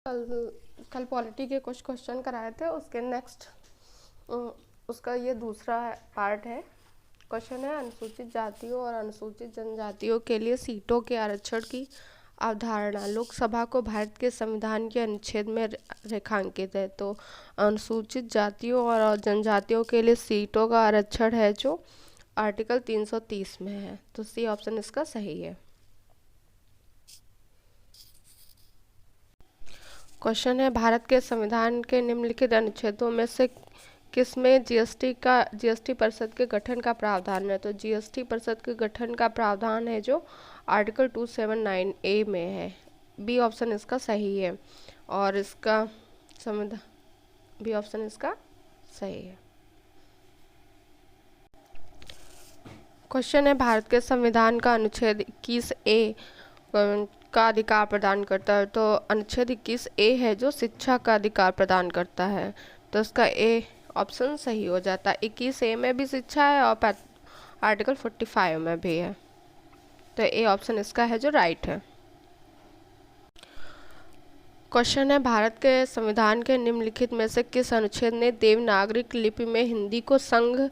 कल पॉलिटी के कुछ क्वेश्चन कराए थे, उसके नेक्स्ट उसका ये दूसरा पार्ट है। क्वेश्चन है, अनुसूचित जातियों और अनुसूचित जनजातियों के लिए सीटों के आरक्षण की अवधारणा लोकसभा को भारत के संविधान के अनुच्छेद में रेखांकित है। तो अनुसूचित जातियों और जनजातियों के लिए सीटों का आरक्षण है जो आर्टिकल 330 में है। तो सी ऑप्शन इसका सही है। क्वेश्चन है, भारत के संविधान के निम्नलिखित अनुच्छेदों में से किसमें जीएसटी परिषद के गठन का प्रावधान है। तो जीएसटी परिषद के गठन का प्रावधान है जो आर्टिकल 279A में है। बी ऑप्शन इसका सही है और इसका संविधान बी ऑप्शन इसका सही है। क्वेश्चन है, भारत के संविधान का अनुच्छेद 21A का अधिकार प्रदान करता है। तो अनुच्छेद 21A है जो शिक्षा का अधिकार प्रदान करता है। तो इसका ए ऑप्शन सही हो जाता है। 21A में भी शिक्षा है और आर्टिकल 45 में भी है। तो ए ऑप्शन इसका है जो राइट है। क्वेश्चन है, भारत के संविधान के निम्नलिखित में से किस अनुच्छेद ने देवनागरी लिपि में हिंदी को संघ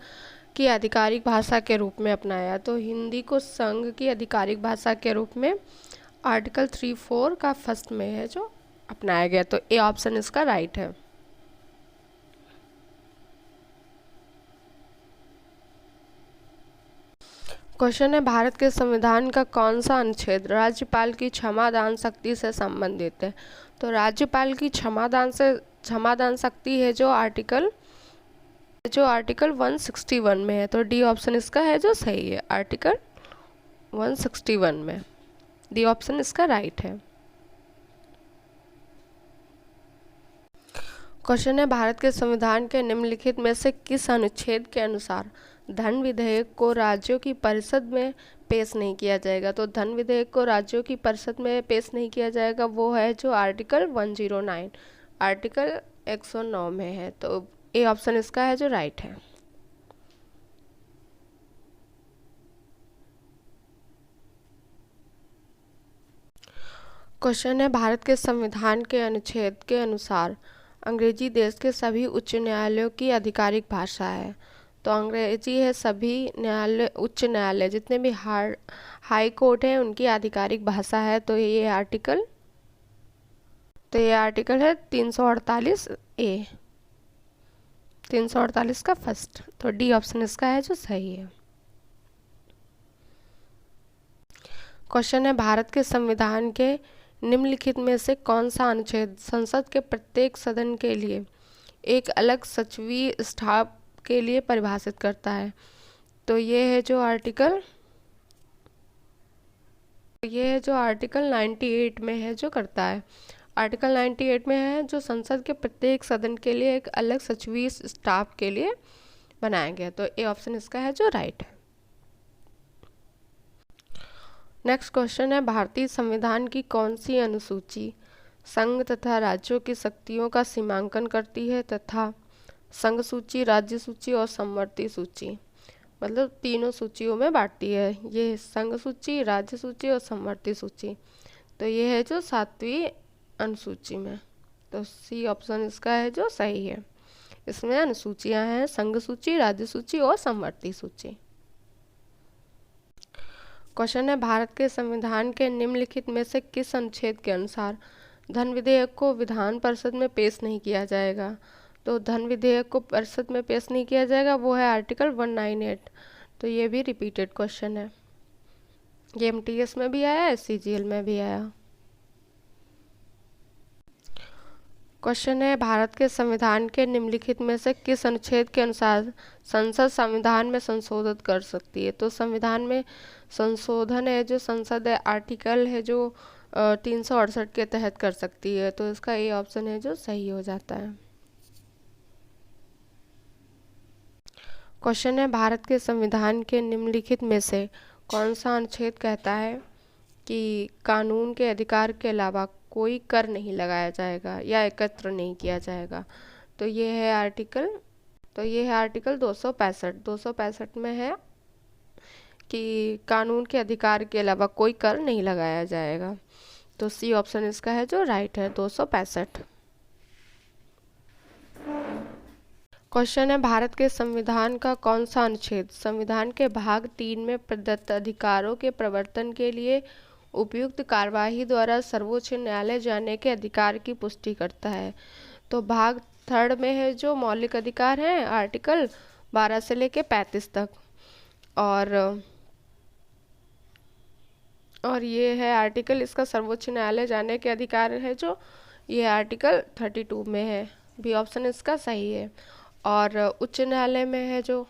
की आधिकारिक भाषा के रूप में अपनाया। तो हिंदी को संघ की आधिकारिक भाषा के रूप में आर्टिकल 34 का फर्स्ट में है जो अपनाया गया। तो ए ऑप्शन इसका राइट है। क्वेश्चन है, भारत के संविधान का कौन सा अनुच्छेद राज्यपाल की क्षमादान शक्ति से संबंधित है। तो राज्यपाल की क्षमादान शक्ति है जो आर्टिकल 161 में है। तो डी ऑप्शन इसका है जो सही है। आर्टिकल 161 में डी ऑप्शन इसका राइट है। क्वेश्चन है, भारत के संविधान के निम्नलिखित में से किस अनुच्छेद के अनुसार धन विधेयक को राज्यों की परिषद में पेश नहीं किया जाएगा। तो धन विधेयक को राज्यों की परिषद में पेश नहीं किया जाएगा, वो है जो आर्टिकल 109 आर्टिकल 109 में है। तो ए ऑप्शन इसका है जो राइट है। क्वेश्चन है, भारत के संविधान के अनुच्छेद के अनुसार अंग्रेजी देश के सभी उच्च न्यायालयों की आधिकारिक भाषा है। तो अंग्रेजी है सभी उच्च न्यायालय जितने भी हाई कोर्ट हैं उनकी आधिकारिक भाषा है। तो ये आर्टिकल है 348A 348 का फर्स्ट। तो डी ऑप्शन इसका है जो सही है। क्वेश्चन है, भारत के संविधान के निम्नलिखित में से कौन सा अनुच्छेद संसद के प्रत्येक सदन के लिए एक अलग सचिवीय स्टाफ के लिए परिभाषित करता है। तो ये है जो आर्टिकल 98 में है जो करता है। आर्टिकल 98 में है जो संसद के प्रत्येक सदन के लिए एक अलग सचिवीय स्टाफ के लिए बनाया गया। तो ए ऑप्शन इसका है जो राइट है। नेक्स्ट क्वेश्चन है, भारतीय संविधान की कौन सी अनुसूची संघ तथा राज्यों की शक्तियों का सीमांकन करती है तथा संघ सूची, राज्य सूची और समवर्ती सूची मतलब तीनों सूचियों में बांटती है। ये संघ सूची, राज्य सूची और समवर्ती सूची। तो ये है जो 7वीं अनुसूची में। तो सी ऑप्शन इसका है जो सही है। इसमें अनुसूचियां हैं संघ सूची, राज्य सूची और समवर्ती सूची। क्वेश्चन है, भारत के संविधान के निम्नलिखित में से किस अनुच्छेद के अनुसार धन विधेयक को विधान परिषद में पेश नहीं किया जाएगा। तो धन विधेयक को परिषद में पेश नहीं किया जाएगा, वो है आर्टिकल 198। तो ये भी रिपीटेड क्वेश्चन है, ये MTS में भी आया, CGL में भी आया। क्वेश्चन है, भारत के संविधान के निम्नलिखित में से किस अनुच्छेद के अनुसार संसद संविधान में संशोधन कर सकती है। तो संविधान में संशोधन है जो संसद है आर्टिकल है जो 368 के तहत कर सकती है। तो इसका ए ऑप्शन है जो सही हो जाता है। क्वेश्चन है, भारत के संविधान के निम्नलिखित में से कौन सा अनुच्छेद कहता है कि कानून के अधिकार के अलावा कोई कर नहीं लगाया जाएगा या एकत्र नहीं किया जाएगा। तो ये है आर्टिकल 265 में है कि कानून के अधिकार के अलावा कोई कर नहीं लगाया जाएगा। तो सी ऑप्शन इसका है जो राइट है, 265। क्वेश्चन है भारत के संविधान का कौन सा अनुच्छेद संविधान के भाग 3 में प्रदत्त अधिकारों के प्रवर्तन के लिए उपयुक्त कार्यवाही द्वारा सर्वोच्च न्यायालय जाने के अधिकार की पुष्टि करता है। तो भाग 3 में है जो मौलिक अधिकार हैं, आर्टिकल 12 से लेके 35 तक, और ये है आर्टिकल इसका सर्वोच्च न्यायालय जाने के अधिकार है जो ये आर्टिकल 32 में है। बी ऑप्शन इसका सही है। और उच्च न्यायालय में है जो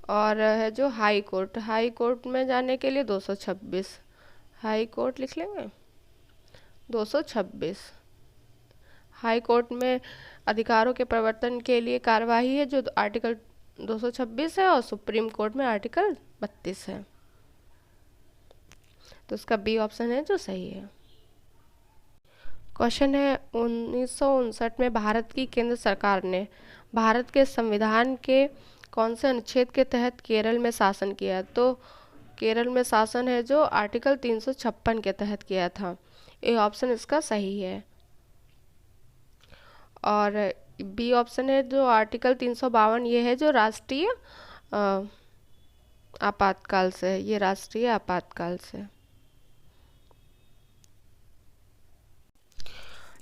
और है जो हाई कोर्ट में जाने के लिए 226, हाई कोर्ट लिख लेंगे 226। हाई कोर्ट में अधिकारों के प्रवर्तन के लिए कार्यवाही है जो आर्टिकल 226 है, और सुप्रीम कोर्ट में आर्टिकल 32 है। तो इसका बी ऑप्शन है जो सही है। क्वेश्चन है 1959 में भारत की केंद्र सरकार ने भारत के संविधान के कौन से अनुच्छेद के तहत केरल में शासन किया। तो केरल में शासन है जो आर्टिकल 356 के तहत किया था। ए ऑप्शन इसका सही है। और बी ऑप्शन है जो आर्टिकल 352, ये है जो राष्ट्रीय आपातकाल से है, ये राष्ट्रीय आपातकाल से।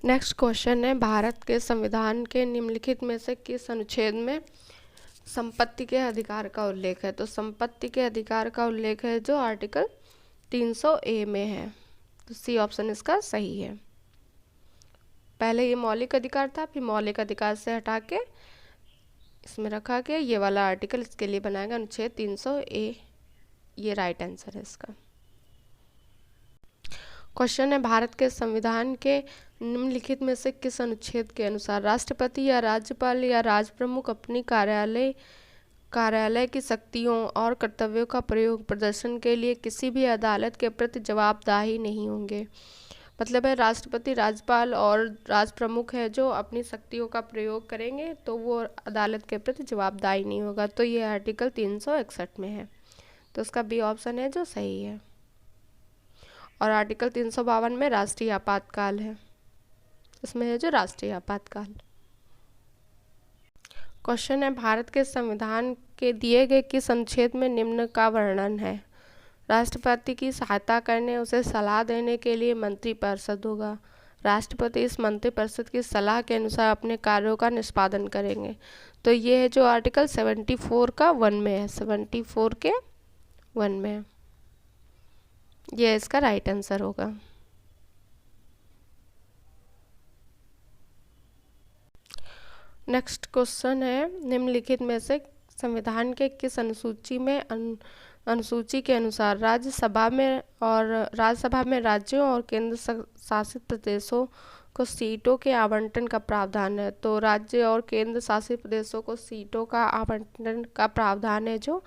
नेक्स्ट क्वेश्चन है भारत के संविधान के निम्नलिखित में से किस अनुच्छेद में संपत्ति के अधिकार का उल्लेख है। तो संपत्ति के अधिकार का उल्लेख है जो आर्टिकल 300A में है। तो सी ऑप्शन इसका सही है। पहले ये मौलिक अधिकार था, फिर मौलिक अधिकार से हटा के इसमें रखा गया ये वाला आर्टिकल, इसके लिए बनाया गया अनुच्छेद 300A, ये राइट आंसर है इसका। क्वेश्चन है भारत के संविधान के निम्नलिखित में से किस अनुच्छेद के अनुसार राष्ट्रपति या राज्यपाल या राज प्रमुख अपनी कार्यालय की शक्तियों और कर्तव्यों का प्रयोग प्रदर्शन के लिए किसी भी अदालत के प्रति जवाबदाही नहीं होंगे। मतलब है राष्ट्रपति, राज्यपाल और राज प्रमुख है जो अपनी शक्तियों का प्रयोग करेंगे तो वो अदालत के प्रति जवाबदाही नहीं होगा। तो ये आर्टिकल 361 में है। तो इसका बी ऑप्शन है जो सही है। और आर्टिकल 352 में राष्ट्रीय आपातकाल है, इसमें है जो राष्ट्रीय आपातकाल। क्वेश्चन है भारत के संविधान के दिए गए किस अनुच्छेद में निम्न का वर्णन है। राष्ट्रपति की सहायता करने, उसे सलाह देने के लिए मंत्रिपरिषद होगा। राष्ट्रपति इस मंत्रिपरिषद की सलाह के अनुसार अपने कार्यों का निष्पादन करेंगे। तो ये है जो आर्टिकल 74 का 1 में है, 74 के 1 में है। ये इसका राइट आंसर होगा। नेक्स्ट क्वेश्चन है निम्नलिखित में से संविधान के किस अनुसूची के अनुसार राज्यसभा में राज्यों और केंद्र शासित प्रदेशों को सीटों के आवंटन का प्रावधान है। तो राज्य और केंद्र शासित प्रदेशों को सीटों का आवंटन का प्रावधान है जो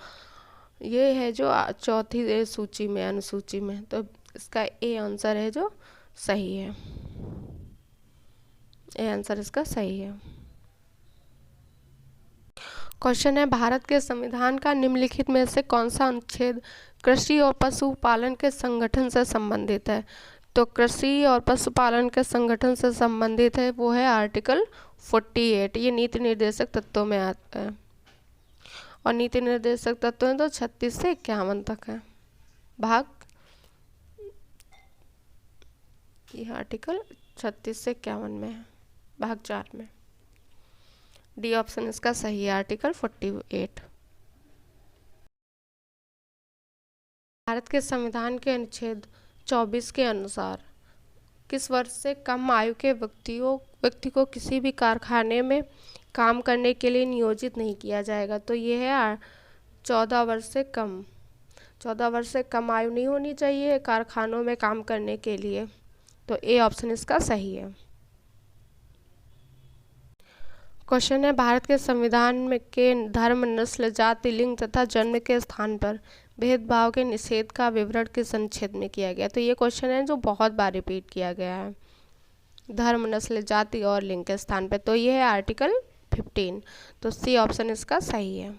ये है जो चौथी अनुसूची में। तो इसका ए आंसर है जो सही है। ए आंसर इसका सही है। क्वेश्चन है भारत के संविधान का निम्नलिखित में से कौन सा अनुच्छेद कृषि और पशुपालन के संगठन से संबंधित है। तो कृषि और पशुपालन के संगठन से संबंधित है वो है आर्टिकल 48। ये नीति निर्देशक तत्वों में आता है, और नीति निर्देशक तत्व है तो 36 से 51 तक है। भाग ये आर्टिकल 36 से 51 में है, भाग 4 में। डी ऑप्शन इसका सही है, आर्टिकल 48। भारत के संविधान के अनुच्छेद 24 के अनुसार किस वर्ष से कम आयु के व्यक्ति को किसी भी कारखाने में काम करने के लिए नियोजित नहीं किया जाएगा। तो ये है 14 वर्ष से कम। 14 वर्ष से कम आयु नहीं होनी चाहिए कारखानों में काम करने के लिए। तो ए ऑप्शन इसका सही है। क्वेश्चन है भारत के संविधान में के धर्म, नस्ल, जाति, लिंग तथा जन्म के स्थान पर भेदभाव के निषेध का विवरण किस अनुच्छेद में किया गया। तो ये क्वेश्चन है जो बहुत बार रिपीट किया गया है, धर्म, नस्ल, जाति और लिंग के स्थान पर। तो ये है आर्टिकल 15। तो सी ऑप्शन इसका सही है।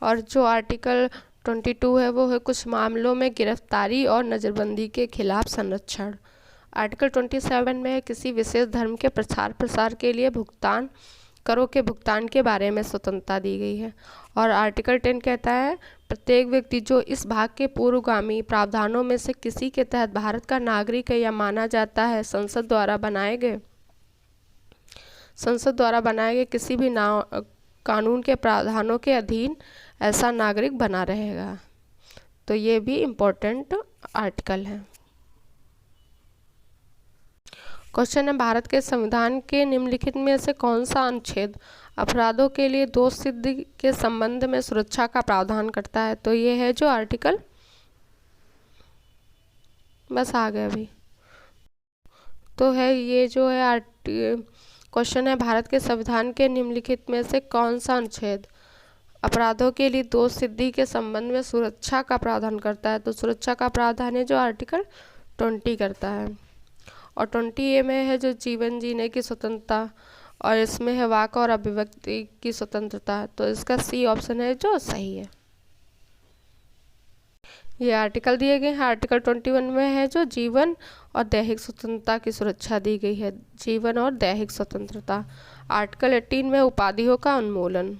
और जो आर्टिकल 22 है वो है कुछ मामलों में गिरफ्तारी और नज़रबंदी के खिलाफ संरक्षण। आर्टिकल 27 में है किसी विशेष धर्म के प्रचार प्रसार के लिए करों के भुगतान के बारे में स्वतंत्रता दी गई है। और आर्टिकल 10 कहता है प्रत्येक व्यक्ति जो इस भाग के पूर्वगामी प्रावधानों में से किसी के तहत भारत का नागरिक है या माना जाता है संसद द्वारा बनाए गए किसी भी कानून के प्रावधानों के अधीन ऐसा नागरिक बना रहेगा। तो ये भी इम्पोर्टेंट आर्टिकल है। क्वेश्चन है भारत के संविधान के निम्नलिखित में से कौन सा अनुच्छेद अपराधों के लिए दोष सिद्धि के संबंध में सुरक्षा का प्रावधान करता है। तो ये है जो आर्टिकल, बस आ गया अभी, तो है ये जो है क्वेश्चन है भारत के संविधान के निम्नलिखित में से कौन सा अनुच्छेद अपराधों के लिए दोष सिद्धि के संबंध में सुरक्षा का प्रावधान करता है। तो सुरक्षा का प्रावधान है जो आर्टिकल 20 करता है। और 20A में है जो जीवन जीने की स्वतंत्रता, और इसमें है वाक और अभिव्यक्ति की स्वतंत्रता। तो इसका सी ऑप्शन है जो सही है। ये आर्टिकल दिए गए हैं। आर्टिकल 21 में है जो जीवन और दैहिक स्वतंत्रता की सुरक्षा दी गई है, जीवन और दैहिक स्वतंत्रता। आर्टिकल 18 में उपाधियों का उन्मूलन।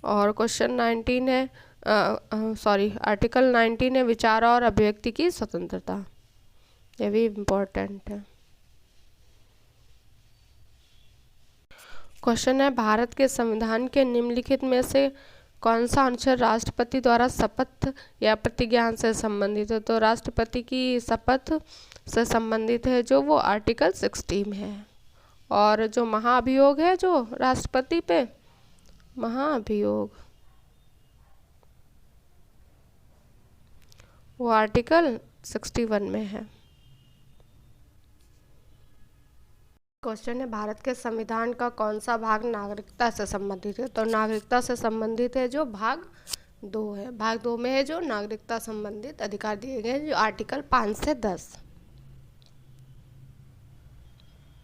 और क्वेश्चन 19 है आर्टिकल 19 है विचार और अभिव्यक्ति की स्वतंत्रता। ये भी इम्पोर्टेंट है। क्वेश्चन है भारत के संविधान के निम्नलिखित में से कौन सा अनुच्छेद राष्ट्रपति द्वारा शपथ या प्रतिज्ञा से संबंधित है। तो राष्ट्रपति की शपथ से संबंधित है जो वो आर्टिकल 60 में है। और जो महाभियोग है जो राष्ट्रपति पे महाभियोग, वो आर्टिकल 61 में है। क्वेश्चन है भारत के संविधान का कौन सा भाग नागरिकता से संबंधित है। तो नागरिकता से संबंधित है जो भाग 2 है। भाग 2 में है जो नागरिकता संबंधित अधिकार दिए गए हैं जो आर्टिकल 5 से 10,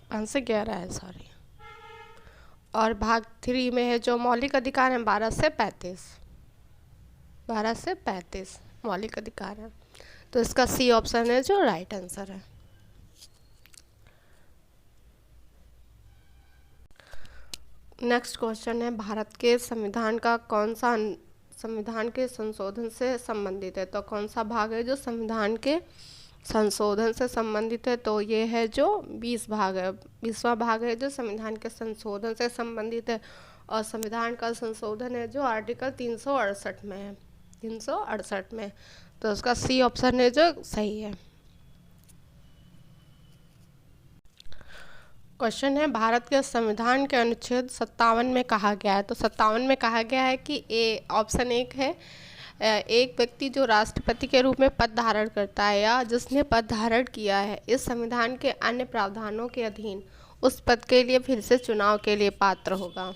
5 से 11 है सॉरी। और भाग 3 में है जो मौलिक अधिकार हैं 12 से 35 मौलिक अधिकार है। तो इसका सी ऑप्शन है जो राइट आंसर है। नेक्स्ट क्वेश्चन है भारत के संविधान का कौन सा संविधान के संशोधन से संबंधित है। तो कौन सा भाग है जो संविधान के संशोधन से संबंधित है। तो ये है जो 20वां भाग है जो संविधान के संशोधन से संबंधित है। और संविधान का संशोधन है जो आर्टिकल 368 में है, 368 में। तो उसका सी ऑप्शन है जो सही है। क्वेश्चन है भारत के संविधान के अनुच्छेद 57 में कहा गया है। तो 57 में कहा गया है कि ऑप्शन 1 है एक व्यक्ति जो राष्ट्रपति के रूप में पद धारण करता है या जिसने पद धारण किया है इस संविधान के अन्य प्रावधानों के अधीन उस पद के लिए फिर से चुनाव के लिए पात्र होगा।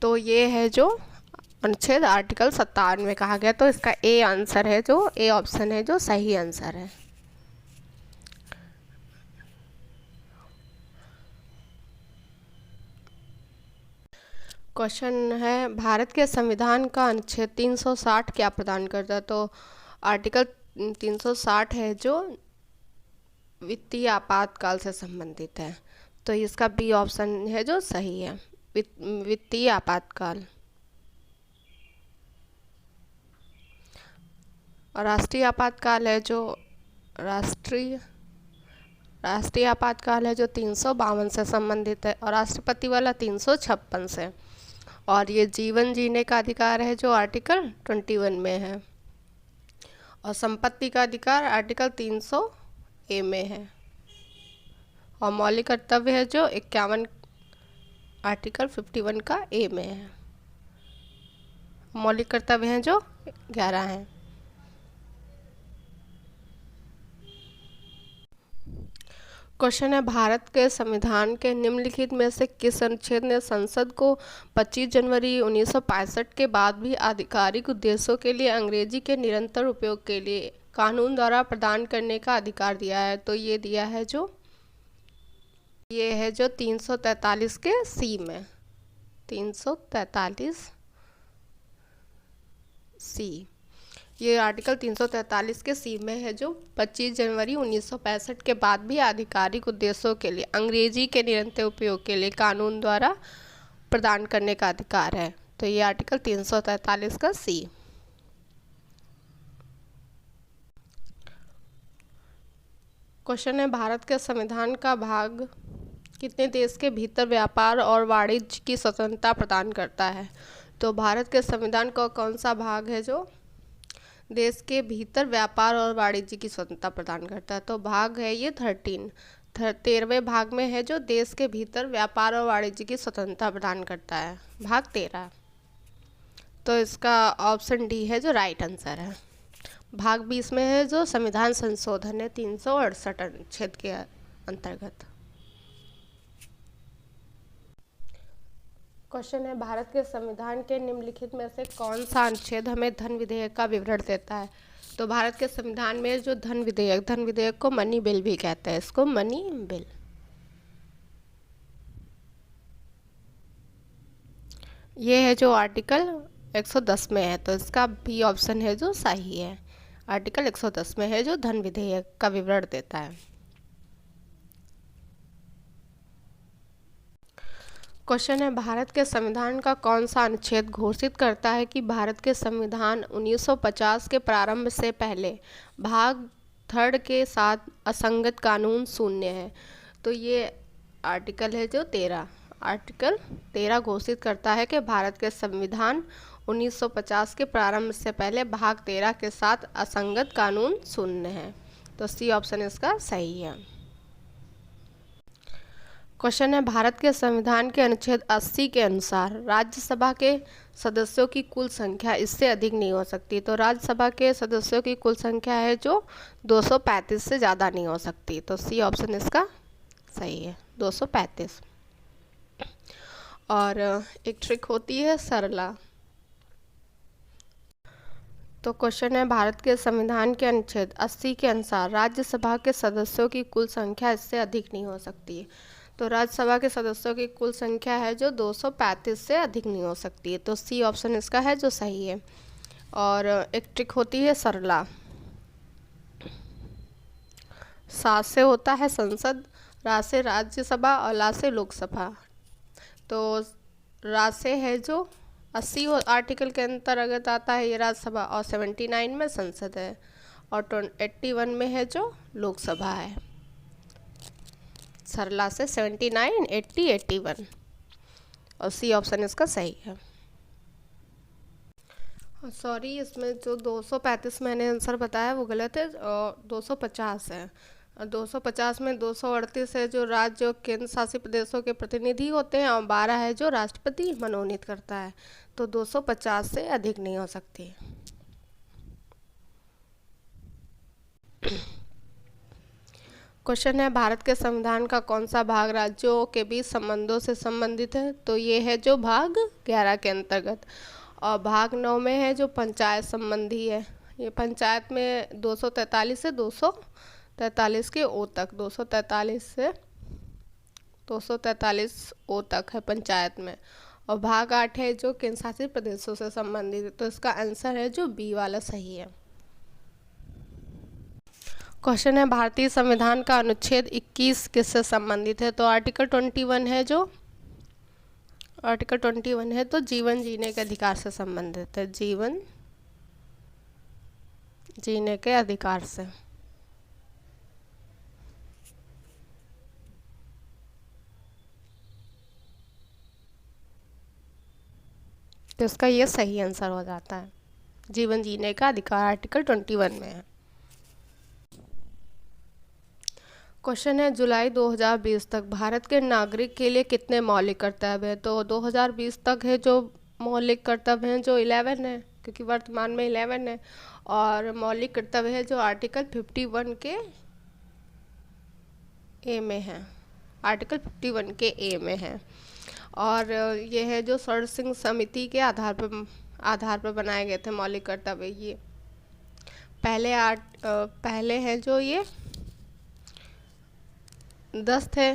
तो ये है जो अनुच्छेद आर्टिकल 57 में कहा गया। तो इसका ए आंसर है जो ए ऑप्शन है जो सही आंसर है। क्वेश्चन है भारत के संविधान का अनुच्छेद 360 क्या प्रदान करता है। तो आर्टिकल 360 है जो वित्तीय आपातकाल से संबंधित है। तो इसका बी ऑप्शन है जो सही है, वित्तीय आपातकाल। और राष्ट्रीय आपातकाल है जो राष्ट्रीय आपातकाल है जो 352 से संबंधित है। और राष्ट्रपति वाला 356 से। और ये जीवन जीने का अधिकार है जो आर्टिकल 21 में है। और संपत्ति का अधिकार आर्टिकल 300A में है। और मौलिक कर्तव्य है जो 51 आर्टिकल 51 का ए में है। मौलिक कर्तव्य हैं जो 11 हैं। क्वेश्चन है भारत के संविधान के निम्नलिखित में से किस अनुच्छेद ने संसद को 25 जनवरी 1965 के बाद भी आधिकारिक उद्देश्यों के लिए अंग्रेजी के निरंतर उपयोग के लिए कानून द्वारा प्रदान करने का अधिकार दिया है। तो ये दिया है जो 343 के सी में, 343 सी। ये आर्टिकल 343 के सी में है जो 25 जनवरी 1965 के बाद भी आधिकारिक उद्देश्यों के लिए अंग्रेजी के निरंतर उपयोग के लिए कानून द्वारा प्रदान करने का अधिकार है। तो ये आर्टिकल 343 का सी। क्वेश्चन है, भारत के संविधान का भाग कितने देश के भीतर व्यापार और वाणिज्य की स्वतंत्रता प्रदान करता है? तो भारत के संविधान का कौन सा भाग है जो देश के भीतर व्यापार और वाणिज्य की स्वतंत्रता प्रदान करता है? तो भाग है ये 13वें भाग में है जो देश के भीतर व्यापार और वाणिज्य की स्वतंत्रता प्रदान करता है, भाग 13। तो इसका ऑप्शन डी है जो राइट आंसर है। भाग 20 में है जो संविधान संशोधन है 368 अनुच्छेद के अंतर्गत। क्वेश्चन है, भारत के संविधान के निम्नलिखित में से कौन सा अनुच्छेद हमें धन विधेयक का विवरण देता है? तो भारत के संविधान में जो धन विधेयक को मनी बिल भी कहते हैं, इसको मनी बिल। ये है जो आर्टिकल 110 में है, तो इसका बी ऑप्शन है जो सही है। आर्टिकल 110 में है जो धन विधेयक का विवरण देता है। क्वेश्चन है, भारत के संविधान का कौन सा अनुच्छेद घोषित करता है कि भारत के संविधान 1950 के प्रारंभ से पहले भाग 3 के साथ असंगत कानून शून्य है? तो ये आर्टिकल है जो 13। आर्टिकल 13 घोषित करता है कि भारत के संविधान 1950 के प्रारंभ से पहले भाग 13 के साथ असंगत कानून शून्य है। तो सी ऑप्शन इसका सही है। क्वेश्चन है, भारत के संविधान के अनुच्छेद 80 के अनुसार राज्यसभा के सदस्यों की कुल संख्या इससे अधिक नहीं हो सकती। तो राज्यसभा के सदस्यों की कुल संख्या है जो 235 से ज़्यादा नहीं हो सकती। तो सी ऑप्शन इसका सही है, 235। और एक ट्रिक होती है सरला। तो क्वेश्चन है, भारत के संविधान के अनुच्छेद 80 के अनुसार राज्यसभा के सदस्यों की कुल संख्या इससे अधिक नहीं हो सकती। तो राज्यसभा के सदस्यों की कुल संख्या है जो 235 से अधिक नहीं हो सकती है। तो सी ऑप्शन इसका है जो सही है। और एक ट्रिक होती है सरला। 7 से होता है संसद, रा से राज्यसभा और ला से लोकसभा। तो रा से है जो 80 आर्टिकल के अंतर्गत आता है ये राज्यसभा, और 79 में संसद है, और 81 में है जो लोकसभा है। सरला से 79, 80, 81 और सी ऑप्शन इसका सही है। सॉरी, इसमें जो 235 मैंने आंसर बताया वो गलत है, और 250 है। 250 में 238 है जो राज्य और केंद्र शासित प्रदेशों के प्रतिनिधि होते हैं, और 12 है जो राष्ट्रपति मनोनीत करता है। तो 250 से अधिक नहीं हो सकती। क्वेश्चन है, भारत के संविधान का कौन सा भाग राज्यों के बीच संबंधों से संबंधित है? तो ये है जो भाग 11 के अंतर्गत। और भाग 9 में है जो पंचायत संबंधी है। ये पंचायत में 243 से 243 के ओ तक, 243 से 243 ओ तक है पंचायत में। और भाग 8 है जो केंद्र शासित प्रदेशों से संबंधित है। तो इसका आंसर है जो बी वाला सही है। क्वेश्चन है, भारतीय संविधान का अनुच्छेद 21 किससे संबंधित है? तो आर्टिकल 21 है जो जीवन जीने के अधिकार से संबंधित है। जीवन जीने के अधिकार से। तो इसका ये सही आंसर हो जाता है, जीवन जीने का अधिकार आर्टिकल 21 में है। क्वेश्चन है, जुलाई 2020 तक भारत के नागरिक के लिए कितने मौलिक कर्तव्य हैं? तो 2020 तक है जो मौलिक कर्तव्य हैं जो 11 है, क्योंकि वर्तमान में 11 है। और मौलिक कर्तव्य है जो आर्टिकल 51 के ए में है, आर्टिकल 51 के ए में है। और ये है जो सर्वसंग समिति के आधार पर बनाए गए थे मौलिक कर्तव्य। ये पहले हैं जो ये 10 थे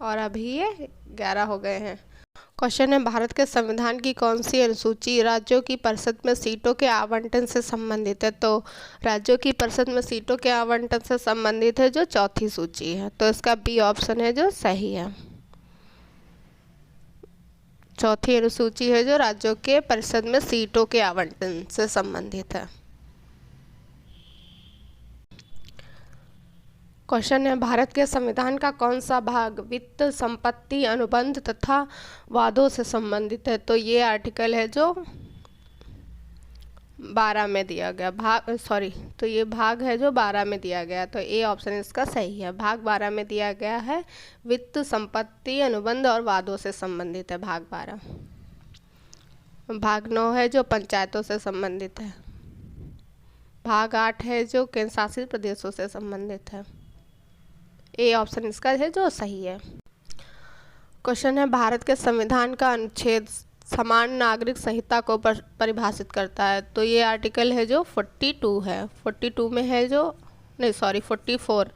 और अभी ये 11 हो गए हैं। क्वेश्चन है भारत के संविधान की कौन सी अनुसूची राज्यों की परिषद में सीटों के आवंटन से संबंधित है? तो राज्यों की परिषद में सीटों के आवंटन से संबंधित है जो चौथी सूची है, तो इसका बी ऑप्शन है जो सही है। चौथी अनुसूची है जो राज्यों के परिषद में सीटों के आवंटन से संबंधित है। क्वेश्चन है भारत के संविधान का कौन सा भाग वित्त, संपत्ति, अनुबंध तथा वादों से संबंधित है? तो ये आर्टिकल है जो 12 में दिया गया तो ये भाग है जो 12 में दिया गया, तो ए ऑप्शन इसका सही है। भाग 12 में दिया गया है वित्त, संपत्ति, अनुबंध और वादों से संबंधित है भाग 12। भाग 9 है जो पंचायतों से संबंधित है। भाग 8 है जो केंद्र शासित प्रदेशों से संबंधित है। ए ऑप्शन इसका है जो सही है। क्वेश्चन है भारत के संविधान का अनुच्छेद समान नागरिक संहिता को परिभाषित करता है? तो ये आर्टिकल है जो 42 है। 42 में है जो 44।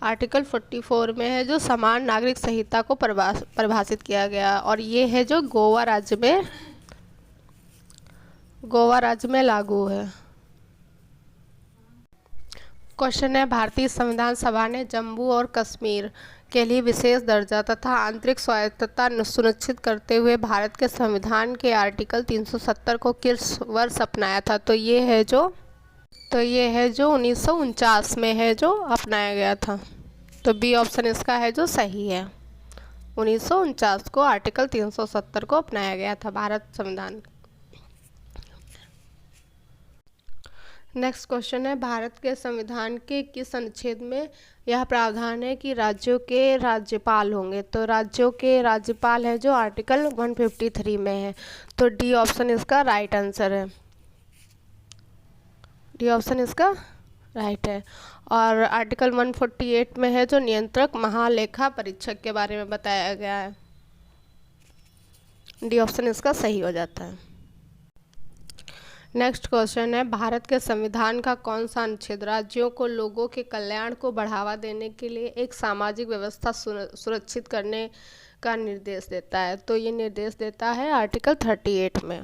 आर्टिकल 44 में है जो समान नागरिक संहिता को परिभाषित किया गया, और ये है जो गोवा राज्य में लागू है। क्वेश्चन है भारतीय संविधान सभा ने जम्मू और कश्मीर के लिए विशेष दर्जा तथा आंतरिक स्वायत्तता सुनिश्चित करते हुए भारत के संविधान के आर्टिकल 370 को किस वर्ष अपनाया था? तो ये है जो 1949 में है जो अपनाया गया था, तो बी ऑप्शन इसका है जो सही है। 1949 को आर्टिकल 370 को अपनाया गया था भारत संविधान। नेक्स्ट क्वेश्चन है भारत के संविधान के किस अनुच्छेद में यह प्रावधान है कि राज्यों के राज्यपाल होंगे? तो राज्यों के राज्यपाल है जो आर्टिकल 153 में है, तो डी ऑप्शन इसका राइट आंसर है। डी ऑप्शन इसका राइट है। और आर्टिकल 148 में है जो नियंत्रक महालेखा परीक्षक के बारे में बताया गया है। डी ऑप्शन इसका सही हो जाता है। नेक्स्ट क्वेश्चन है भारत के संविधान का कौन सा अनुच्छेद राज्यों को लोगों के कल्याण को बढ़ावा देने के लिए एक सामाजिक व्यवस्था सुरक्षित करने का निर्देश देता है? तो ये निर्देश देता है आर्टिकल 38 में,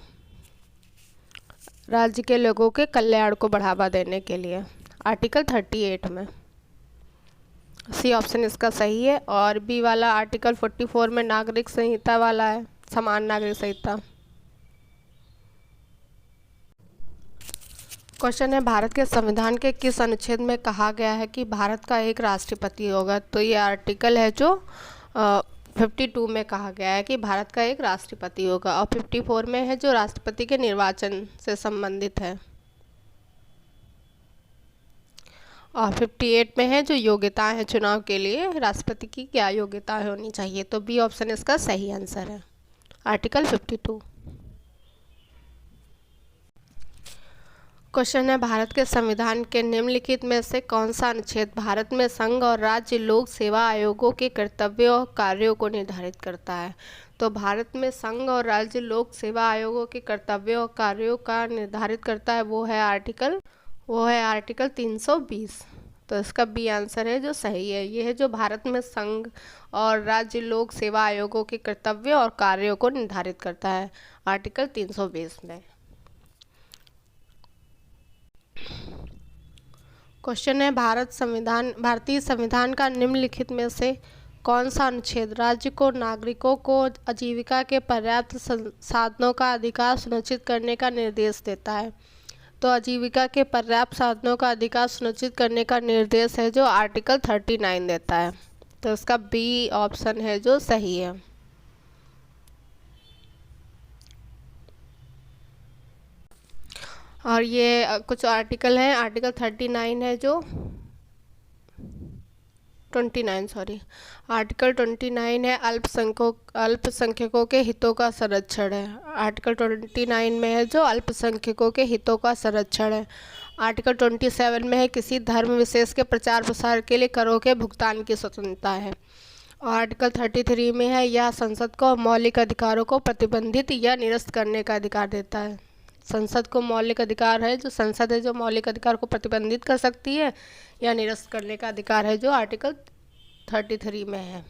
राज्य के लोगों के कल्याण को बढ़ावा देने के लिए, आर्टिकल 38 में। सी ऑप्शन इसका सही है। और बी वाला आर्टिकल 44 में नागरिक संहिता वाला है, समान नागरिक संहिता। क्वेश्चन है भारत के संविधान के किस अनुच्छेद में कहा गया है कि भारत का एक राष्ट्रपति होगा? तो ये आर्टिकल है जो 52 में कहा गया है कि भारत का एक राष्ट्रपति होगा, और 54 में है जो राष्ट्रपति के निर्वाचन से संबंधित है, और 58 में है जो योग्यताएं हैं चुनाव के लिए, राष्ट्रपति की क्या योग्यताएं होनी चाहिए? तो बी ऑप्शन इसका सही आंसर है, आर्टिकल 52। क्वेश्चन है भारत के संविधान के निम्नलिखित में से कौन सा अनुच्छेद भारत में संघ और राज्य लोक सेवा आयोगों के कर्तव्यों और कार्यों को निर्धारित करता है? तो भारत में संघ और राज्य लोक सेवा आयोगों के कर्तव्यों और कार्यों का निर्धारित करता है, वो है आर्टिकल 320। तो इसका बी आंसर है जो सही है। ये है जो भारत में संघ और राज्य लोक सेवा आयोगों के कर्तव्यों और कार्यों को निर्धारित करता है, आर्टिकल 320 में। क्वेश्चन है भारतीय संविधान का निम्नलिखित में से कौन सा अनुच्छेद राज्य को नागरिकों को आजीविका के पर्याप्त साधनों का अधिकार सुनिश्चित करने का निर्देश देता है? तो आजीविका के पर्याप्त साधनों का अधिकार सुनिश्चित करने का निर्देश है जो आर्टिकल 39 देता है, तो इसका बी ऑप्शन है जो सही है। और ये कुछ आर्टिकल हैं, आर्टिकल 39 है जो 29 आर्टिकल 29 है अल्पसंख्यकों के हितों का संरक्षण है, आर्टिकल 29 में है जो अल्पसंख्यकों के हितों का संरक्षण है। आर्टिकल 27 में है किसी धर्म विशेष के प्रचार प्रसार के लिए करों के भुगतान की स्वतंत्रता है, और आर्टिकल 33 में है यह संसद को मौलिक अधिकारों को प्रतिबंधित या निरस्त करने का अधिकार देता है। संसद को मौलिक अधिकार है, जो संसद है जो मौलिक अधिकार को प्रतिबंधित कर सकती है या निरस्त करने का अधिकार है, जो आर्टिकल 33 में है।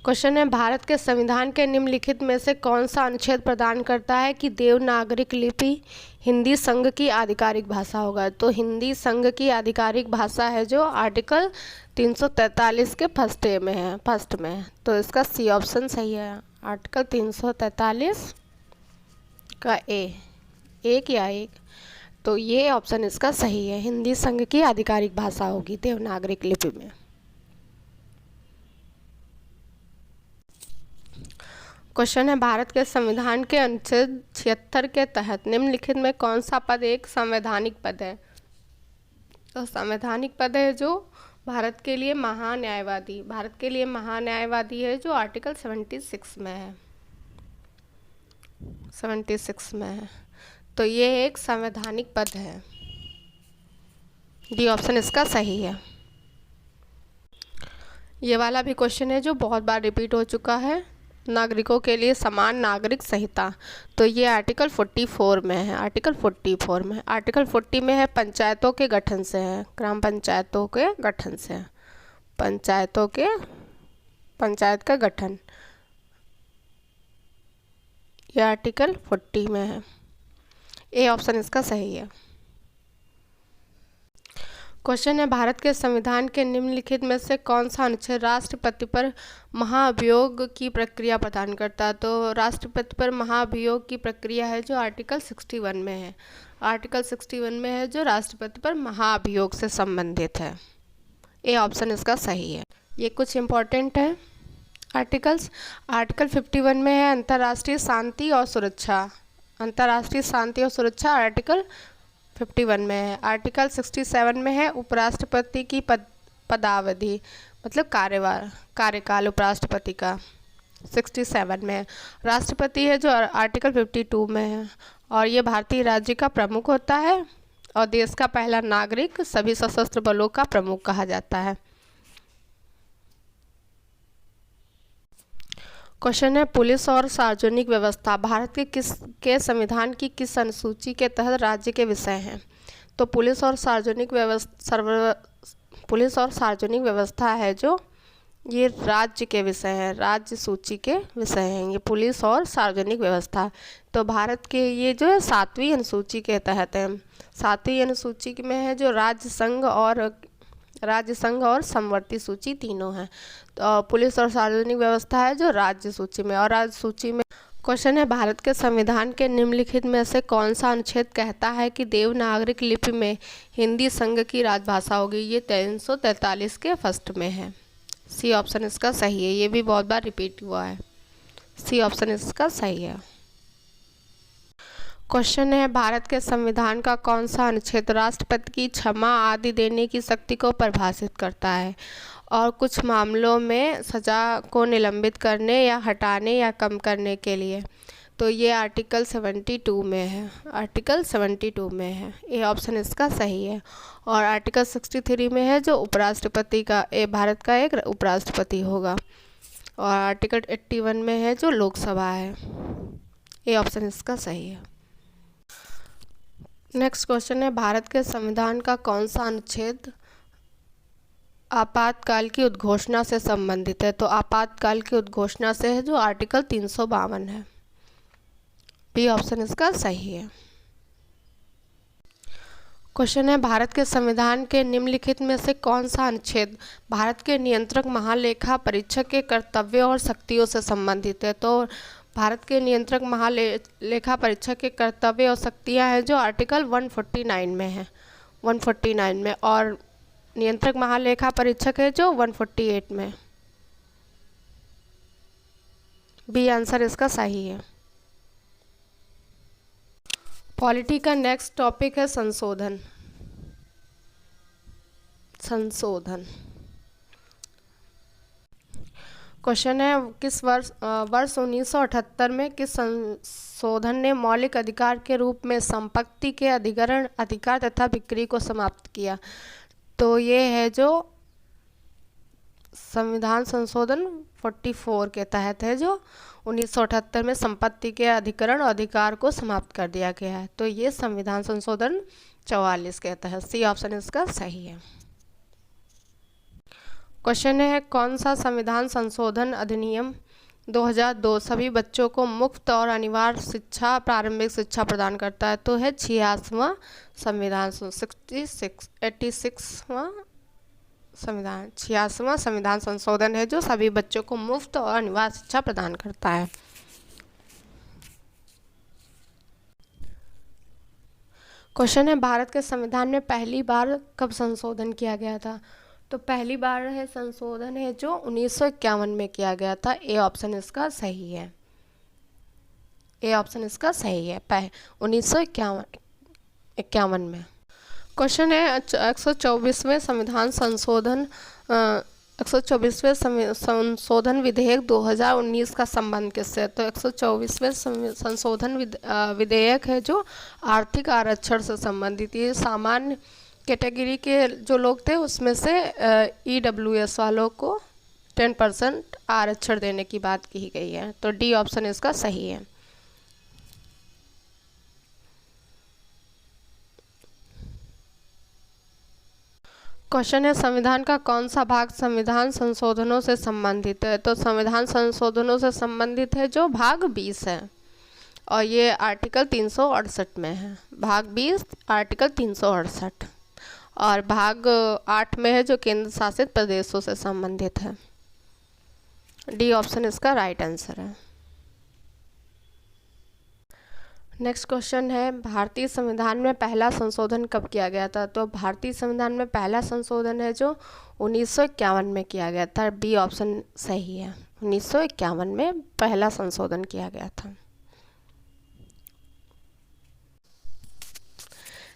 क्वेश्चन है, भारत के संविधान के निम्नलिखित में से कौन सा अनुच्छेद प्रदान करता है कि देवनागरिक लिपि हिंदी संघ की आधिकारिक भाषा होगा? तो हिंदी संघ की आधिकारिक भाषा है जो आर्टिकल 343 के फर्स्ट में। तो इसका सी ऑप्शन सही है। आर्टिकल 343 का एक या एक, तो ये ऑप्शन इसका सही है। हिंदी संघ की आधिकारिक भाषा होगी देवनागरिक लिपि में। क्वेश्चन है, भारत के संविधान के अनुच्छेद 76 के तहत निम्नलिखित में कौन सा पद एक संवैधानिक पद है? तो संवैधानिक पद है जो भारत के लिए महान्यायवादी है, जो आर्टिकल 76 में है। 76 में है, तो ये एक संवैधानिक पद है। डी ऑप्शन इसका सही है। ये वाला भी क्वेश्चन है जो बहुत बार रिपीट हो चुका है, नागरिकों के लिए समान नागरिक संहिता। तो ये आर्टिकल 44 में है। आर्टिकल 40 में है पंचायतों के गठन से है, ग्राम पंचायतों के गठन से है, पंचायत का गठन, ये आर्टिकल 40 में है। ए ऑप्शन इसका सही है। क्वेश्चन है, भारत के संविधान के निम्नलिखित में से कौन सा अनुच्छेद राष्ट्रपति पर महाभियोग की प्रक्रिया प्रदान करता है? तो राष्ट्रपति पर महाभियोग की प्रक्रिया है जो आर्टिकल 61 में है। आर्टिकल 61 में है जो राष्ट्रपति पर महाभियोग से संबंधित है। ए ऑप्शन इसका सही है। ये कुछ इम्पोर्टेंट है आर्टिकल्स। आर्टिकल 51 में है अंतर्राष्ट्रीय शांति और सुरक्षा, आर्टिकल 51 में है। आर्टिकल 67 में है उपराष्ट्रपति की पदावधि, मतलब कार्यकाल उपराष्ट्रपति का, 67 में है। राष्ट्रपति है जो आर्टिकल 52 में है, और ये भारतीय राज्य का प्रमुख होता है और देश का पहला नागरिक, सभी सशस्त्र बलों का प्रमुख कहा जाता है। क्वेश्चन है, पुलिस और सार्वजनिक व्यवस्था भारत के संविधान की किस अनुसूची के तहत राज्य के विषय हैं? तो पुलिस और सार्वजनिक व्यवस्था है जो ये राज्य के विषय हैं, राज्य सूची के विषय हैं ये पुलिस और सार्वजनिक व्यवस्था। तो भारत के ये जो है 7वीं अनुसूची के तहत है। 7वीं अनुसूची में है जो राज्य संघ और समवर्ती सूची तीनों हैं। तो पुलिस और सार्वजनिक व्यवस्था है जो राज्य सूची में। और राज्य सूची में क्वेश्चन है, भारत के संविधान के निम्नलिखित में से कौन सा अनुच्छेद कहता है कि देवनागरिक लिपि में हिंदी संघ की राजभाषा होगी? ये 343 के फर्स्ट में है। सी ऑप्शन इसका सही है। ये भी बहुत बार रिपीट हुआ है। सी ऑप्शन इसका सही है। क्वेश्चन है, भारत के संविधान का कौन सा अनुच्छेद राष्ट्रपति की क्षमा आदि देने की शक्ति को परिभाषित करता है और कुछ मामलों में सजा को निलंबित करने या हटाने या कम करने के लिए? तो ये आर्टिकल 72 में है। आर्टिकल 72 में है। ये ऑप्शन इसका सही है। और आर्टिकल 63 में है जो उपराष्ट्रपति का, भारत का एक उपराष्ट्रपति होगा। और आर्टिकल 81 में है जो लोकसभा है। ये ऑप्शन इसका सही है। नेक्स्ट क्वेश्चन है, भारत के संविधान का कौन सा अनुच्छेद आपातकाल की उद्घोषणा से संबंधित है? तो आपातकाल की उद्घोषणा से है जो आर्टिकल 352 है। बी ऑप्शन इसका सही है। क्वेश्चन है, भारत के संविधान के निम्नलिखित में से कौन सा अनुच्छेद भारत के नियंत्रक महालेखा परीक्षक के कर्तव्यों और शक्तियों से संबंधित है? तो भारत के नियंत्रक महालेखा परीक्षक के कर्तव्य और शक्तियाँ हैं जो आर्टिकल 149 में है। 149 में। और नियंत्रक महालेखा परीक्षक है जो 148 में। बी आंसर इसका सही है। पॉलिटी का नेक्स्ट टॉपिक है संशोधन। क्वेश्चन है, किस वर्ष 1978 में किस संशोधन ने मौलिक अधिकार के रूप में संपत्ति के अधिग्रहण, अधिकार तथा बिक्री को समाप्त किया? तो ये है जो संविधान संशोधन 44 के तहत है जो 1978 में संपत्ति के अधिकरण और अधिकार को समाप्त कर दिया गया है। तो ये संविधान संशोधन 44 के तहत, सी ऑप्शन इसका सही है। क्वेश्चन है कौन सा संविधान संशोधन अधिनियम 2002 सभी बच्चों को मुफ्त और अनिवार्य शिक्षा, प्रारंभिक शिक्षा प्रदान करता है? तो है 86वां संविधान 86वां संविधान 86वां संविधान संशोधन है जो सभी बच्चों को मुफ्त और अनिवार्य शिक्षा प्रदान करता है। क्वेश्चन है भारत के संविधान में पहली बार कब संशोधन किया गया था? तो पहली बार है संशोधन है जो 1951 में किया गया था। ए ऑप्शन इसका सही है। ए ऑप्शन इसका सही है, 1951 में। क्वेश्चन है 124वें संविधान संशोधन 124वें संशोधन विधेयक 2019 का संबंध किससे है? तो 124वें संशोधन विधेयक है जो आर्थिक आरक्षण से संबंधित। ये सामान्य कैटेगरी के जो लोग थे उसमें से EWS वालों को 10% आरक्षण देने की बात की गई है। तो डी ऑप्शन इसका सही है। क्वेश्चन है संविधान का कौन सा भाग संविधान संशोधनों से संबंधित है? तो संविधान संशोधनों से संबंधित है जो भाग 20 है और ये आर्टिकल 368 में है। भाग 20 आर्टिकल 368 और भाग 8 में है जो केंद्र शासित प्रदेशों से संबंधित है। डी ऑप्शन इसका राइट आंसर है। नेक्स्ट क्वेश्चन है भारतीय संविधान में पहला संशोधन कब किया गया था? तो भारतीय संविधान में पहला संशोधन है जो 1951 में किया गया था। बी ऑप्शन सही है, 1951 में पहला संशोधन किया गया था।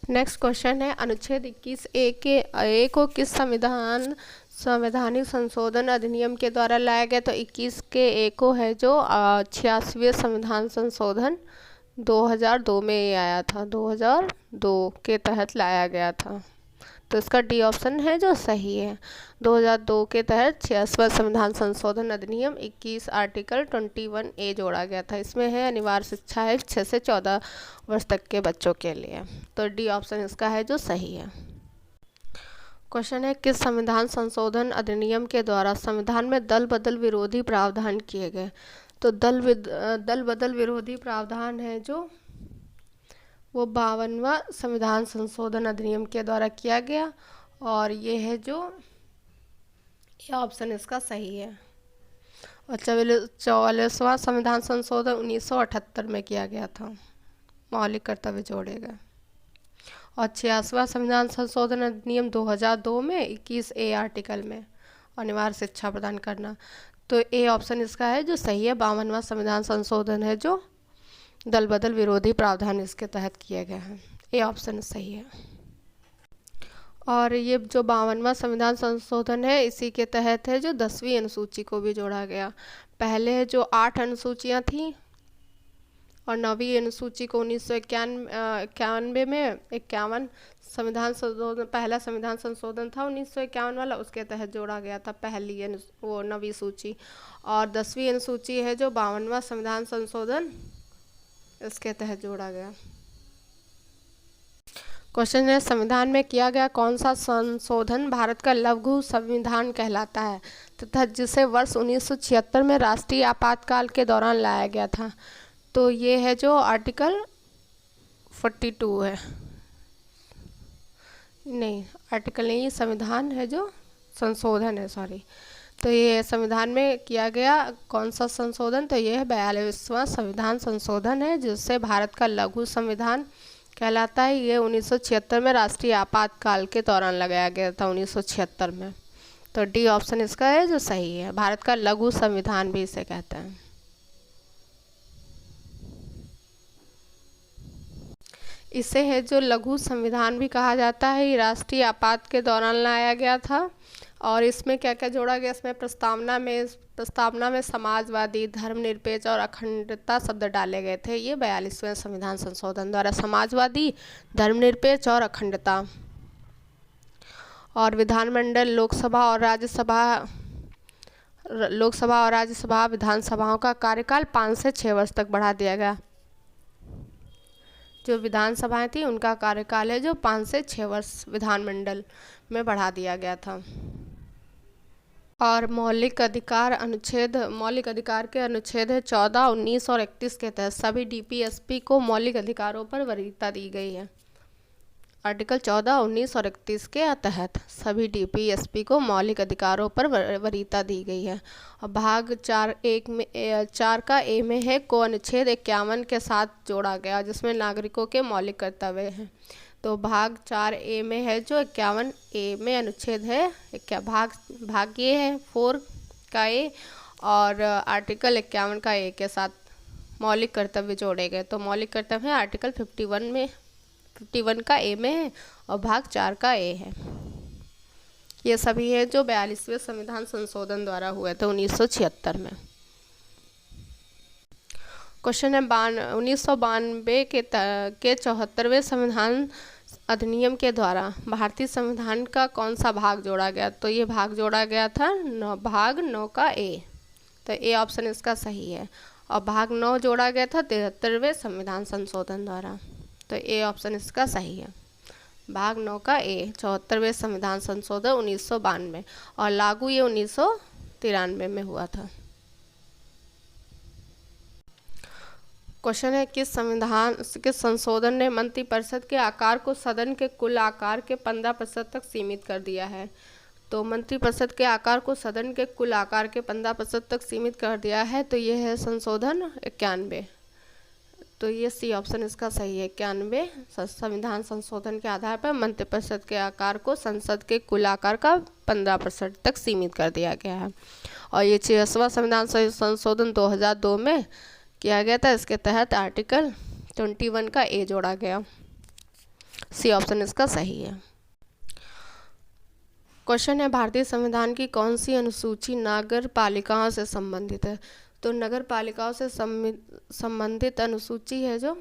नेक्स्ट क्वेश्चन है अनुच्छेद 21A को किस संवैधानिक संशोधन अधिनियम के द्वारा लाया गया? तो 21A को है जो 86वें संविधान संशोधन 2002 में ये आया था, 2002 के तहत लाया गया था। तो इसका डी ऑप्शन है जो सही है। 2002 के तहत 86वां संविधान संशोधन अधिनियम 21 आर्टिकल 21A जोड़ा गया था। इसमें है अनिवार्य शिक्षा है 6 से 14 वर्ष तक के बच्चों के लिए। तो डी ऑप्शन इसका है जो सही है। क्वेश्चन है किस संविधान संशोधन अधिनियम के द्वारा संविधान में दल बदल विरोधी प्रावधान किए गए? तो दल बदल विरोधी प्रावधान है जो वो 52वां संविधान संशोधन अधिनियम के द्वारा किया गया और ये है जो ये ऑप्शन इसका सही है। और 44वां संविधान संशोधन 1978 में किया गया था, मौलिक कर्तव्य जोड़े गए। और 86वां संविधान संशोधन अधिनियम 2002 में 21A आर्टिकल में अनिवार्य शिक्षा प्रदान करना। तो ए ऑप्शन इसका है जो सही है। 52वां संविधान संशोधन है जो दल बदल विरोधी प्रावधान इसके तहत किए गए हैं। ए ऑप्शन सही है। और ये जो 52वां संविधान संशोधन है इसी के तहत है जो 10वीं अनुसूची को भी जोड़ा गया। पहले है जो 8 अनुसूचियाँ थीं और 9वीं अनुसूची को 1991 में 51 संविधान संशोधन, पहला संविधान संशोधन था 1951 वाला, उसके तहत जोड़ा गया था पहली वो 9वीं सूची। और 10वीं अनुसूची है जो 52वां संविधान संशोधन इसके तहत जोड़ा गया। क्वेश्चन है संविधान में किया गया कौन सा संशोधन भारत का लघु संविधान कहलाता है तथा जिसे वर्ष 1976 में राष्ट्रीय आपातकाल के दौरान लाया गया था? तो ये है जो आर्टिकल 42 है, नहीं आर्टिकल नहीं, संविधान है जो संशोधन है, सॉरी। तो ये संविधान में किया गया कौन सा संशोधन? तो ये है 42वां संविधान संशोधन है जिससे भारत का लघु संविधान कहलाता है। ये 1976 में राष्ट्रीय आपातकाल के दौरान लगाया गया था, 1976 में। तो डी ऑप्शन इसका है जो सही है। भारत का लघु संविधान भी इसे कहते हैं। इसे है जो लघु संविधान भी कहा जाता है। ये राष्ट्रीय आपात के दौरान लाया गया था और इसमें क्या क्या जोड़ा गया? इसमें प्रस्तावना में समाजवादी, धर्मनिरपेक्ष और अखंडता शब्द डाले गए थे। ये 42वें संविधान संशोधन द्वारा समाजवादी, धर्मनिरपेक्ष और अखंडता। और विधानमंडल, लोकसभा और राज्यसभा लोकसभा और राज्यसभा विधानसभाओं का कार्यकाल 5 से 6 वर्ष तक बढ़ा दिया गया। जो विधानसभाएं थी उनका कार्यकाल है जो 5 से 6 वर्ष विधानमंडल में बढ़ा दिया गया था। और मौलिक अधिकार के अनुच्छेद 14, 19 और 31 के तहत सभी डीपीएसपी को मौलिक अधिकारों पर वरीयता दी गई है। आर्टिकल 14, 19 और 31 के तहत सभी डीपीएसपी को मौलिक अधिकारों पर वरीयता दी गई है। और भाग 4 का ए में है को अनुच्छेद 51 के साथ जोड़ा गया जिसमें नागरिकों के मौलिक कर्तव्य हैं। तो भाग 4 ए में है जो 51 ए में अनुच्छेद है, भाग ये है 4 का ए और आर्टिकल 51 का ए के साथ मौलिक कर्तव्य जोड़े गए। तो मौलिक कर्तव्य है आर्टिकल 51 का ए में है और भाग 4 का ए है। ये सभी है जो 42वें संविधान संशोधन द्वारा हुए थे 1976 में। क्वेश्चन है 1992 के 74वें संविधान अधिनियम के द्वारा भारतीय संविधान का कौन सा भाग जोड़ा गया? तो ये भाग जोड़ा गया था भाग 9 का ए। तो ए ऑप्शन इसका सही है। और भाग 9 जोड़ा गया था 73वें संविधान संशोधन द्वारा। तो ए ऑप्शन इसका सही है। भाग 9 का ए 74वें संविधान संशोधन 1992 और लागू ये 1993 में हुआ था। क्वेश्चन है किस संशोधन ने मंत्रिपरिषद के आकार को सदन के कुल आकार के 15% तक सीमित कर दिया है? तो मंत्रिपरिषद के आकार को सदन के कुल आकार के 15% तक सीमित कर दिया है। तो ये है संशोधन 91। तो ये सी ऑप्शन इसका सही है। 91 संविधान संशोधन के आधार पर मंत्रिपरिषद के आकार को संसद के कुल आकार का 15% तक सीमित कर दिया गया है। और ये 66वां संविधान संशोधन 2002 में किया गया था। इसके तहत आर्टिकल 21 का ए जोड़ा गया। सी ऑप्शन इसका सही है। क्वेश्चन है भारतीय संविधान की कौन सी अनुसूची नगर पालिकाओं से संबंधित है? तो नगर पालिकाओं से संबंधित अनुसूची है जो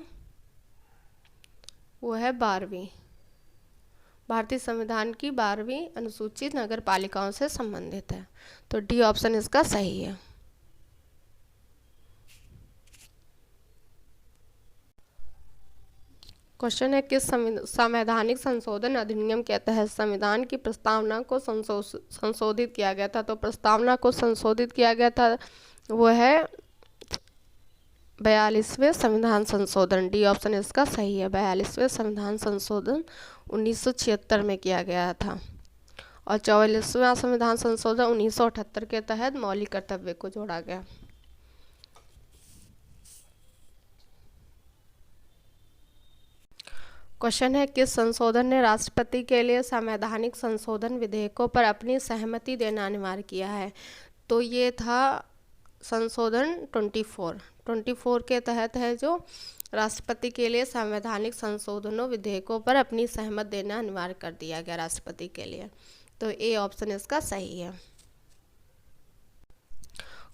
वो है 12वीं। भारतीय संविधान की 12वीं अनुसूची नगर पालिकाओं से संबंधित है। तो डी ऑप्शन इसका सही है। क्वेश्चन है किस संवैधानिक संशोधन अधिनियम के तहत संविधान की प्रस्तावना को संशोधित किया गया था? तो प्रस्तावना को संशोधित किया गया था वो है 42वें संविधान संशोधन। डी ऑप्शन इसका सही है। 42वें संविधान संशोधन 1976 में किया गया था। और 44वां संविधान संशोधन 1978 के तहत मौलिक कर्तव्य को जोड़ा गया। क्वेश्चन है किस संशोधन ने राष्ट्रपति के लिए संवैधानिक संशोधन विधेयकों पर अपनी सहमति देना अनिवार्य किया है? तो ये था संशोधन 24 के तहत है जो राष्ट्रपति के लिए संवैधानिक संशोधनों विधेयकों पर अपनी सहमत देना अनिवार्य कर दिया गया राष्ट्रपति के लिए। तो ए ऑप्शन इसका सही है।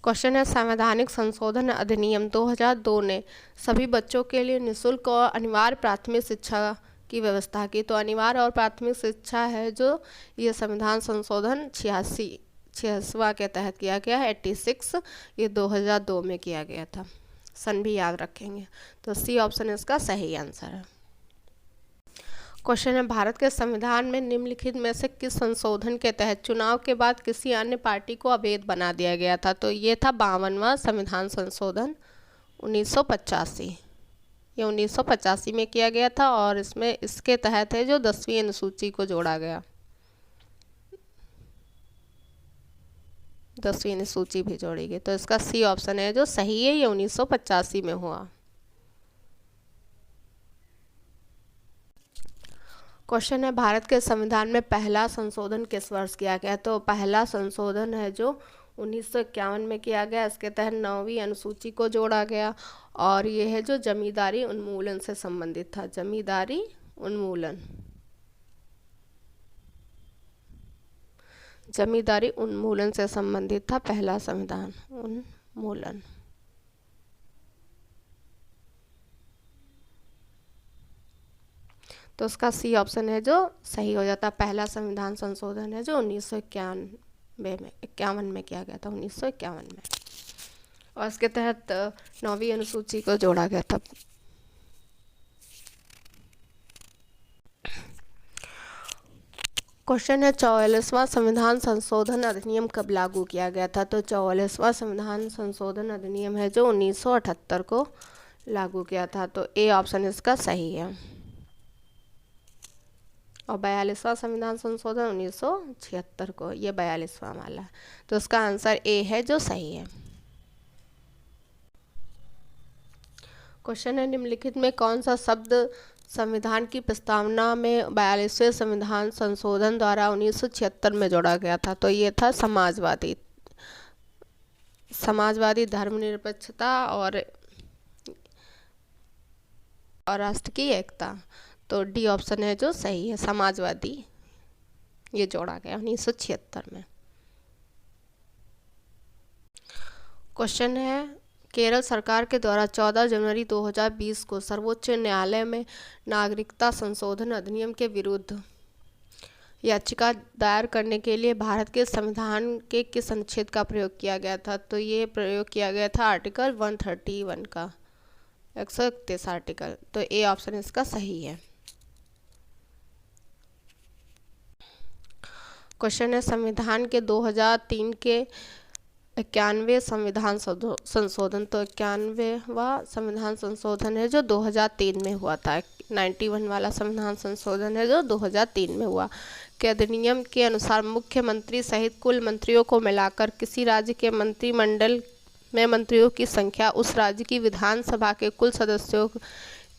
क्वेश्चन है संवैधानिक संशोधन अधिनियम 2002 ने सभी बच्चों के लिए निःशुल्क और अनिवार्य प्राथमिक शिक्षा की व्यवस्था की। तो अनिवार्य और प्राथमिक शिक्षा है जो ये संविधान संशोधन 86वां के तहत किया गया है 86। ये 2002 में किया गया था। सन भी याद रखेंगे। तो सी ऑप्शन इसका सही आंसर है। क्वेश्चन है भारत के संविधान में निम्नलिखित में से किस संशोधन के तहत चुनाव के बाद किसी अन्य पार्टी को अवैध बना दिया गया था? तो ये था 52वां संविधान संशोधन 1985। ये 1985 में किया गया था और इसके तहत है जो 10वीं अनुसूची को जोड़ा गया। 10वीं अनुसूची भी जोड़ी गई। तो इसका सी ऑप्शन है जो सही है। ये 1985 में हुआ। क्वेश्चन है भारत के संविधान में पहला संशोधन किस वर्ष किया गया? तो पहला संशोधन है जो 1951 में किया गया। इसके तहत 9वीं अनुसूची को जोड़ा गया और ये है जो जमींदारी उन्मूलन से संबंधित था। जमींदारी उन्मूलन से संबंधित था पहला संविधान उन्मूलन। तो उसका सी ऑप्शन है जो सही हो जाता। पहला संविधान संशोधन है जो 1951 में 51 में किया गया था, 1951 में। और इसके तहत 9वीं अनुसूची को जोड़ा गया था। क्वेश्चन है 44वां संविधान संशोधन अधिनियम कब लागू किया गया था? तो 44वां संविधान संशोधन अधिनियम है जो 1978 को लागू किया था। तो ए ऑप्शन इसका सही है। और 42वां संविधान संशोधन 1976 को, ये 42वां वाला है। तो इसका आंसर ए है जो सही है। क्वेश्चन है निम्नलिखित में कौन सा शब्द संविधान की प्रस्तावना में 42वें संविधान संशोधन द्वारा 1976 में जोड़ा गया था? तो ये था समाजवादी, धर्मनिरपेक्षता और राष्ट्र की एकता। तो डी ऑप्शन है जो सही है, समाजवादी ये जोड़ा गया 1976 में। क्वेश्चन है केरल सरकार के द्वारा 14 जनवरी 2020 को सर्वोच्च न्यायालय में नागरिकता संशोधन अधिनियम के विरुद्ध याचिका दायर करने के लिए भारत के संविधान के किस अनुच्छेद का प्रयोग किया गया था? तो ये प्रयोग किया गया था आर्टिकल 131 का, 131 आर्टिकल। तो ए ऑप्शन इसका सही है। क्वेश्चन है संविधान के 2003 के 91वें संविधान संशोधन। तो 91वां संविधान संशोधन है जो 2003 में हुआ था। 91 वाला संविधान संशोधन है जो 2003 में हुआ। के अधिनियम के अनुसार मुख्यमंत्री सहित कुल मंत्रियों को मिलाकर किसी राज्य के मंत्रिमंडल में मंत्रियों की संख्या उस राज्य की विधानसभा के कुल सदस्यों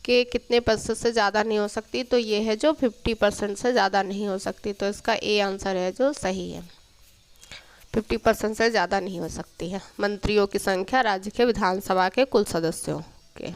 के कितने प्रतिशत से ज़्यादा नहीं हो सकती? तो ये है जो 50% से ज़्यादा नहीं हो सकती। तो इसका ए आंसर है जो सही है, 50% से ज़्यादा नहीं हो सकती है मंत्रियों की संख्या राज्य के विधानसभा के कुल सदस्यों के।